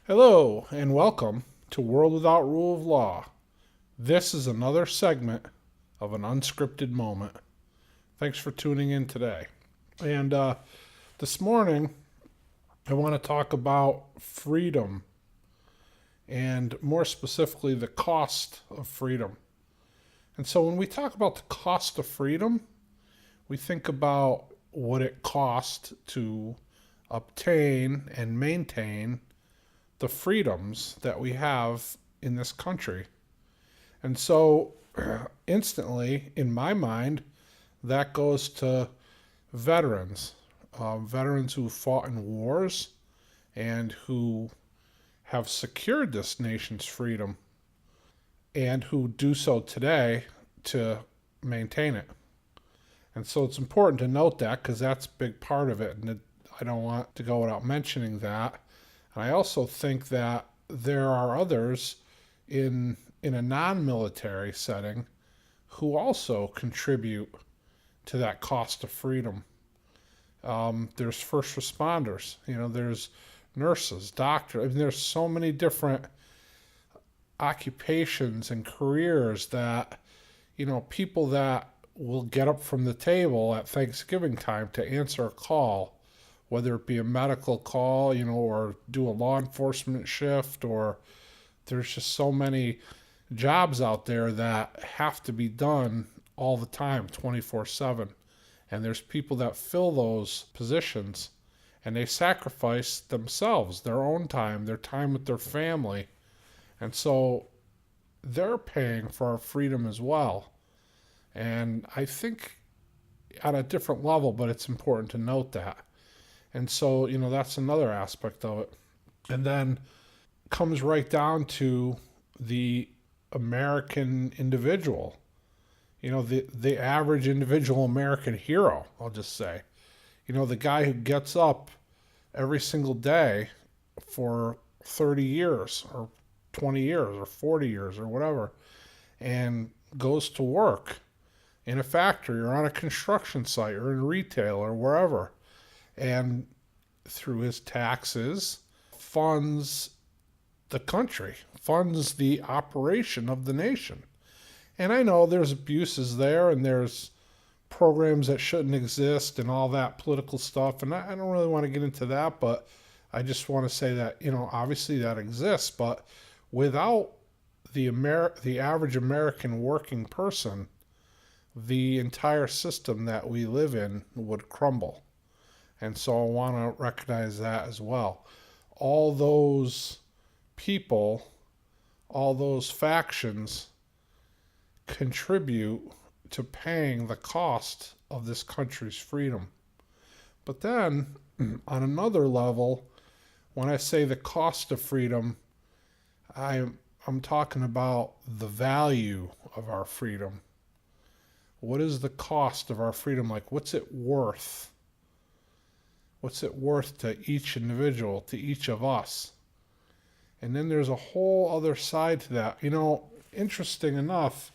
Hello, and welcome to World Without Rule of Law. This is another segment of an unscripted moment. Thanks for tuning in today. And this morning, I want to talk about freedom and more specifically, the cost of freedom. And so, when we talk about the cost of freedom, we think about what it costs to obtain and maintain the freedoms that we have in this country. And so, instantly, in my mind, that goes to veterans, veterans who fought in wars and who have secured this nation's freedom and who do so today to maintain it. And so it's important to note that because that's a big part of it. And I don't want to go without mentioning that. And I also think that there are others in a non-military setting who also contribute to that cost of freedom. There's first responders, there's nurses, doctors. I mean, there's so many different occupations and careers that, people that will get up from the table at Thanksgiving time to answer a call, whether it be a medical call, or do a law enforcement shift, or there's just so many jobs out there that have to be done all the time, 24/7. And there's people that fill those positions and they sacrifice themselves, their own time, their time with their family. And so they're paying for our freedom as well. And I think at a different level, but it's important to note that. And so, that's another aspect of it. And then comes right down to the American individual, the average individual American hero, I'll just say. The guy who gets up every single day for 30 years or 20 years or 40 years or whatever and goes to work in a factory or on a construction site or in retail or wherever, and through his taxes funds the country, funds the operation of the nation. And I know there's abuses there and there's programs that shouldn't exist and all that political stuff, and I don't really want to get into that, but I just want to say that, obviously that exists, but without the average American working person, the entire system that we live in would crumble. And so I want to recognize that as well. All those people, all those factions contribute to paying the cost of this country's freedom. But then, on another level, when I say the cost of freedom, I'm talking about the value of our freedom. What is the cost of our freedom? Like, what's it worth? What's it worth to each individual, to each of us? And then there's a whole other side to that. Interesting enough,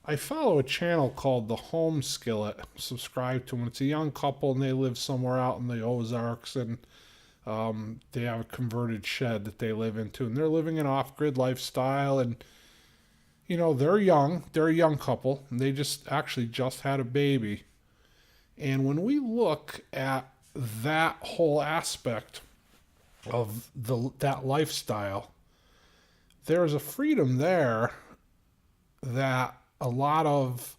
I follow a channel called The Home Skillet. Subscribe to them. It's a young couple and they live somewhere out in the Ozarks, and they have a converted shed that they live into, and they're living an off-grid lifestyle. And they're young. They're a young couple, and they just had a baby. And when we look at that whole aspect of that lifestyle, there's a freedom there that a lot of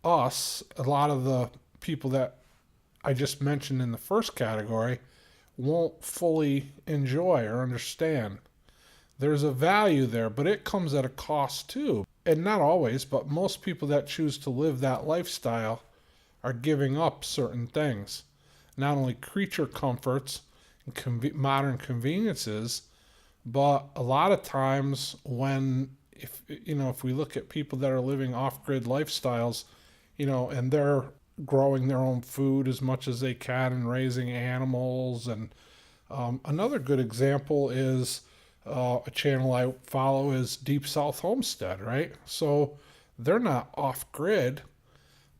the people that I just mentioned in the first category won't fully enjoy or understand. There's a value there, but it comes at a cost too. And not always, but most people that choose to live that lifestyle are giving up certain things. Not only creature comforts and modern conveniences, but a lot of times if we look at people that are living off-grid lifestyles, and they're growing their own food as much as they can and raising animals. And another good example is a channel I follow is Deep South Homestead, right? So they're not off-grid,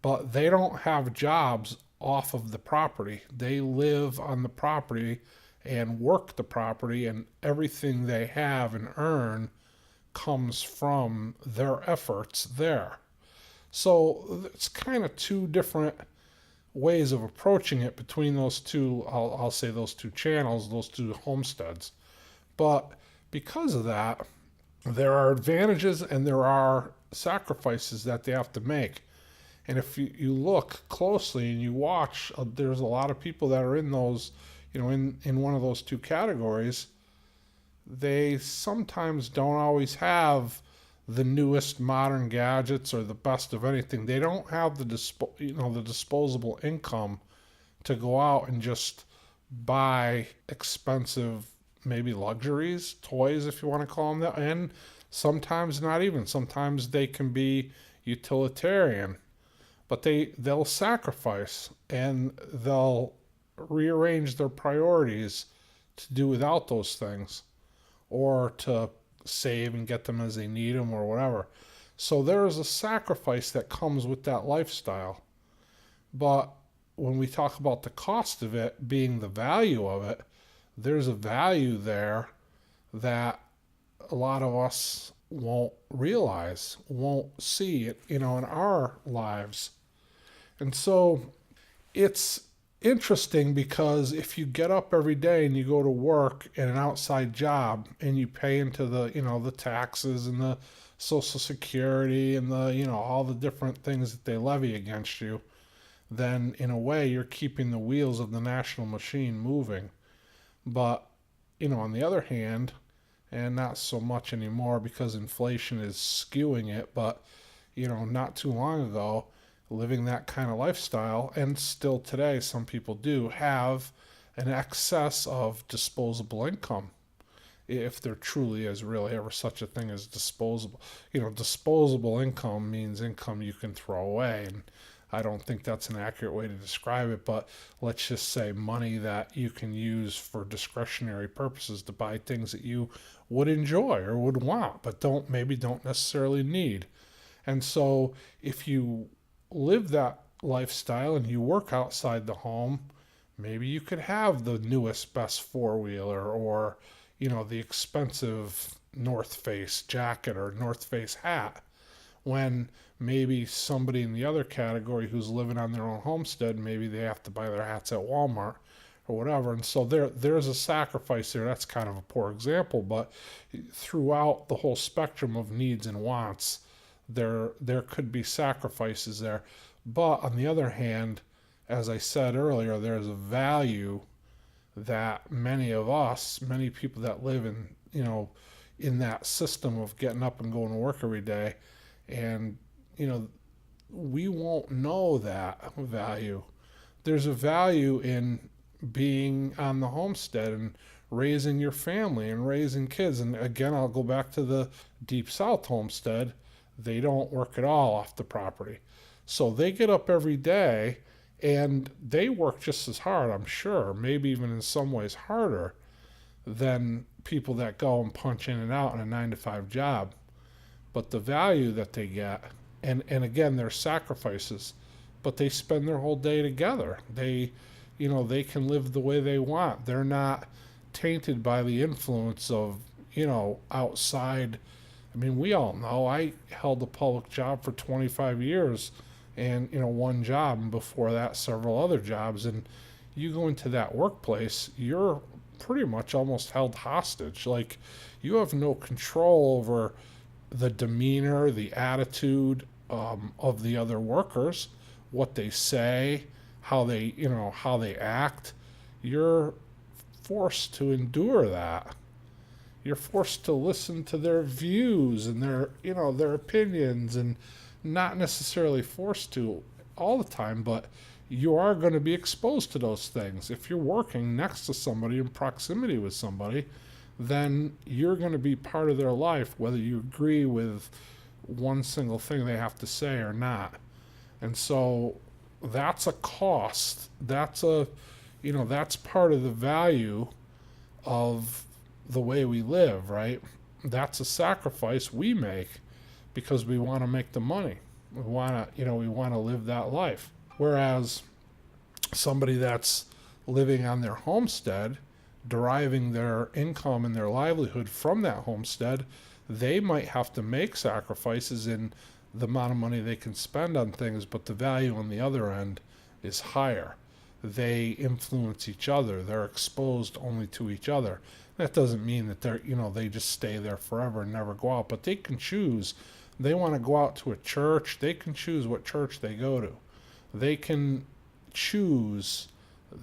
but they don't have jobs off of the property. They live on the property and work the property, and everything they have and earn comes from their efforts there. So it's kind of two different ways of approaching it between those two, I'll say those two channels, those two homesteads. But because of that, there are advantages and there are sacrifices that they have to make. And if you look closely and you watch, there's a lot of people that are in those, in one of those two categories. They sometimes don't always have the newest modern gadgets or the best of anything. They don't have the disposable income to go out and just buy expensive, maybe luxuries, toys, if you want to call them that. And sometimes not even. Sometimes they can be utilitarian, but they'll sacrifice and they'll rearrange their priorities to do without those things, or to save and get them as they need them or whatever. So there is a sacrifice that comes with that lifestyle. But when we talk about the cost of it being the value of it, there's a value there that a lot of us won't realize, won't see it, in our lives. And so it's interesting because if you get up every day and you go to work in an outside job and you pay into the taxes and the social security and all the different things that they levy against you, then in a way you're keeping the wheels of the national machine moving. But on the other hand, and not so much anymore because inflation is skewing it, but not too long ago, living that kind of lifestyle, and still today some people do have an excess of disposable income, if there truly is really ever such a thing as disposable. Disposable income means income you can throw away, and I don't think that's an accurate way to describe it, but let's just say money that you can use for discretionary purposes to buy things that you would enjoy or would want, but don't necessarily need. And so if you live that lifestyle and you work outside the home, maybe you could have the newest, best four-wheeler, or the expensive North Face jacket or North Face hat, when maybe somebody in the other category who's living on their own homestead, maybe they have to buy their hats at Walmart or whatever. And so there's a sacrifice there. That's kind of a poor example, but throughout the whole spectrum of needs and wants, there could be sacrifices there. But on the other hand, as I said earlier, there's a value that many people that live in that system of getting up and going to work every day, and we won't know that value. There's a value in being on the homestead and raising your family and raising kids. And again, I'll go back to the Deep South homestead. They don't work at all off the property. So they get up every day and they work just as hard, I'm sure, maybe even in some ways harder than people that go and punch in and out in a 9-to-5 job. But the value that they get, and again, their sacrifices, but they spend their whole day together. They can live the way they want. They're not tainted by the influence of, outside. I mean, we all know I held a public job for 25 years and, one job, and before that, several other jobs. And you go into that workplace, you're pretty much almost held hostage. Like, you have no control over the demeanor, the attitude of the other workers, what they say, how they act. You're forced to endure that. You're forced to listen to their views and their opinions, and not necessarily forced to all the time, but you are going to be exposed to those things. If you're working next to somebody, in proximity with somebody, then you're going to be part of their life, whether you agree with one single thing they have to say or not. And so that's a cost. That's part of the value of the way we live, right? That's a sacrifice we make because we want to make the money. We want to live that life. Whereas somebody that's living on their homestead, deriving their income and their livelihood from that homestead, they might have to make sacrifices in the amount of money they can spend on things, but the value on the other end is higher. They influence each other. They're exposed only to each other. That doesn't mean that they just stay there forever and never go out, but they can choose. They want to go out to a church, they can choose what church they go to. They can choose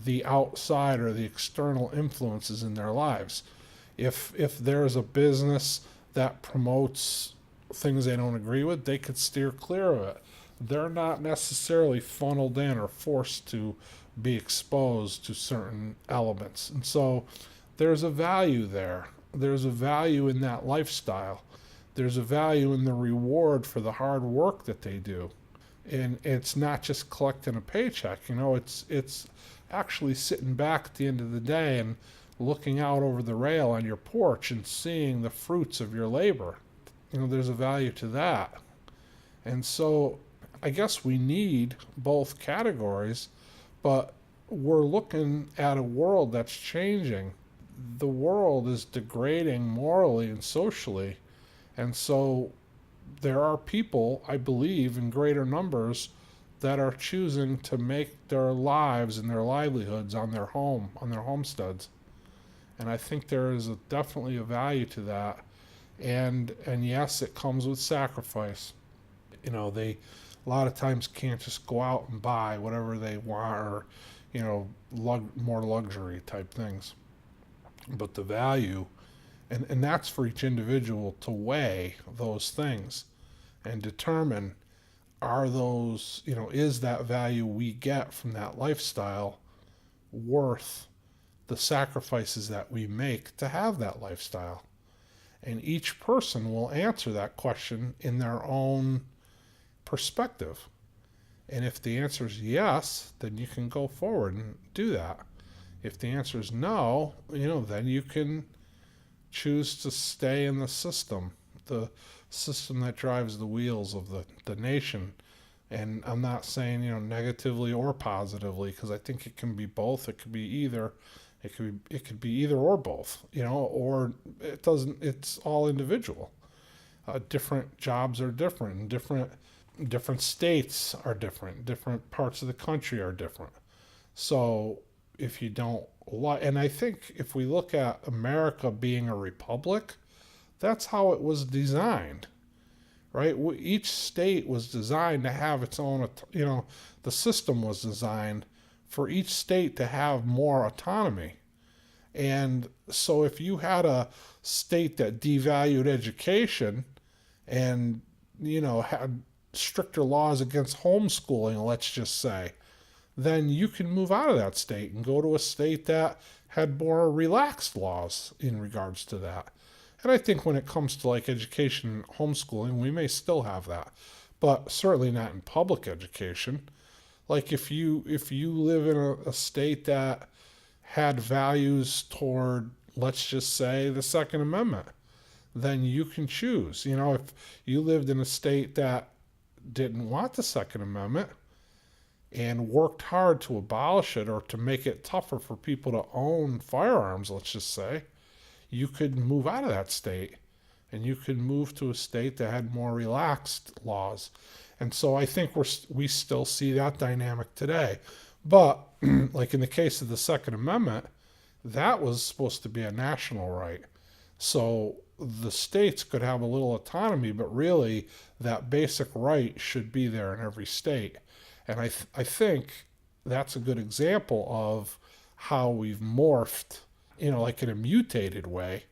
the outside or the external influences in their lives. If there's a business that promotes things they don't agree with, they could steer clear of it. They're not necessarily funneled in or forced to be exposed to certain elements. And so there's a value there. There's a value in that lifestyle. There's a value in the reward for the hard work that they do. And it's not just collecting a paycheck, it's actually sitting back at the end of the day and looking out over the rail on your porch and seeing the fruits of your labor. There's a value to that. And so I guess we need both categories, but we're looking at a world that's changing. The world is degrading morally and socially. And so there are people, I believe, in greater numbers that are choosing to make their lives and their livelihoods on their homesteads. And I think there is definitely a value to that. And yes, it comes with sacrifice. They a lot of times can't just go out and buy whatever they want, or more luxury type things. But the value, and that's for each individual to weigh those things and determine, are those, is that value we get from that lifestyle worth the sacrifices that we make to have that lifestyle? And each person will answer that question in their own perspective. And if the answer is yes, then you can go forward and do that. If the answer is no, then you can choose to stay in the system that drives the wheels of the nation. And I'm not saying, negatively or positively, because I think it can be both. It could be either. It could be either or both, or it doesn't. It's all individual. Different jobs are different, and different states are different. Different parts of the country are different. So if you don't like, and I think if we look at America being a republic, that's how it was designed, right? Each state was designed to have its own. The system was designed for each state to have more autonomy. And so if you had a state that devalued education and, had stricter laws against homeschooling, let's just say, then you can move out of that state and go to a state that had more relaxed laws in regards to that. And I think when it comes to like education and homeschooling, we may still have that, but certainly not in public education. Like if you live in a state that had values toward, let's just say, the Second Amendment, then you can choose. If you lived in a state that didn't want the Second Amendment and worked hard to abolish it or to make it tougher for people to own firearms, let's just say, you could move out of that state and you could move to a state that had more relaxed laws. And so I think we still see that dynamic today. But like in the case of the Second Amendment, that was supposed to be a national right. So the states could have a little autonomy, but really that basic right should be there in every state. And I think that's a good example of how we've morphed, like in a mutated way,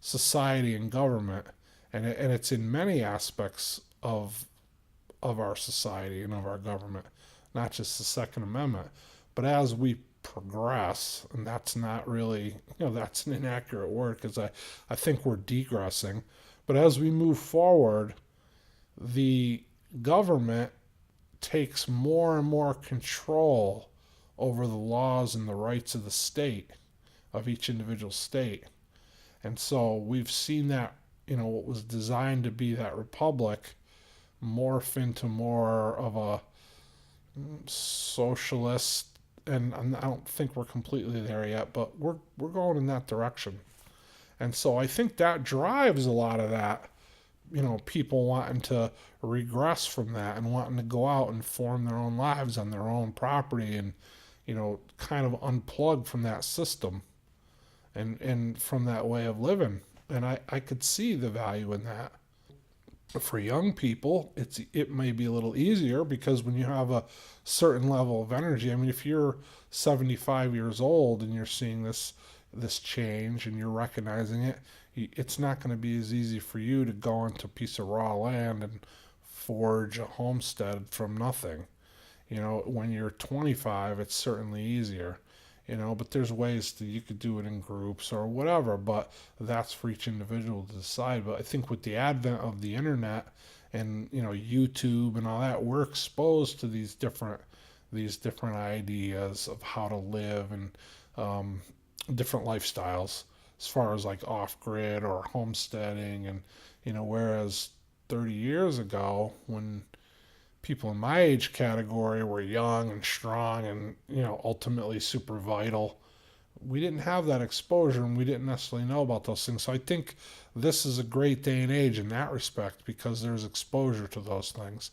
society and government. And it's in many aspects of our society and of our government, not just the Second Amendment. But as we progress, and that's not really, that's an inaccurate word because I think we're degressing. But as we move forward, the government takes more and more control over the laws and the rights of the state, of each individual state. And so we've seen that, what was designed to be that republic morph into more of a socialist and I don't think we're completely there yet, but we're going in that direction. And so I think that drives a lot of that, people wanting to regress from that and wanting to go out and form their own lives on their own property and, kind of unplug from that system and from that way of living. And I could see the value in that. For young people, it may be a little easier because when you have a certain level of energy, I mean, if you're 75 years old and you're seeing this change and you're recognizing it, it's not going to be as easy for you to go onto a piece of raw land and forge a homestead from nothing. When you're 25, it's certainly easier. But there's ways that you could do it in groups or whatever, but that's for each individual to decide. But I think with the advent of the internet and, YouTube and all that, we're exposed to these different ideas of how to live and different lifestyles as far as like off-grid or homesteading. And, whereas 30 years ago, when people in my age category were young and strong and, ultimately super vital, we didn't have that exposure and we didn't necessarily know about those things. So I think this is a great day and age in that respect because there's exposure to those things.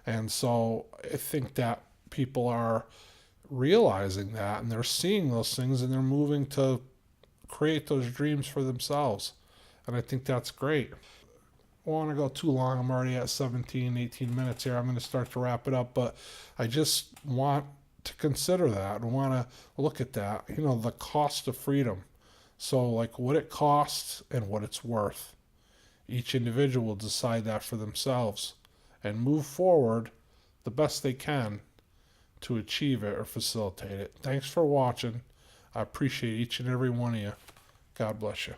And so I think that people are realizing that and they're seeing those things and they're moving to create those dreams for themselves. And I think that's great. I don't want to go too long. I'm already at 17, 18 minutes here. I'm going to start to wrap it up, but I just want to consider that and want to look at that, the cost of freedom. So like what it costs and what it's worth. Each individual will decide that for themselves and move forward the best they can to achieve it or facilitate it. Thanks for watching. I appreciate each and every one of you. God bless you.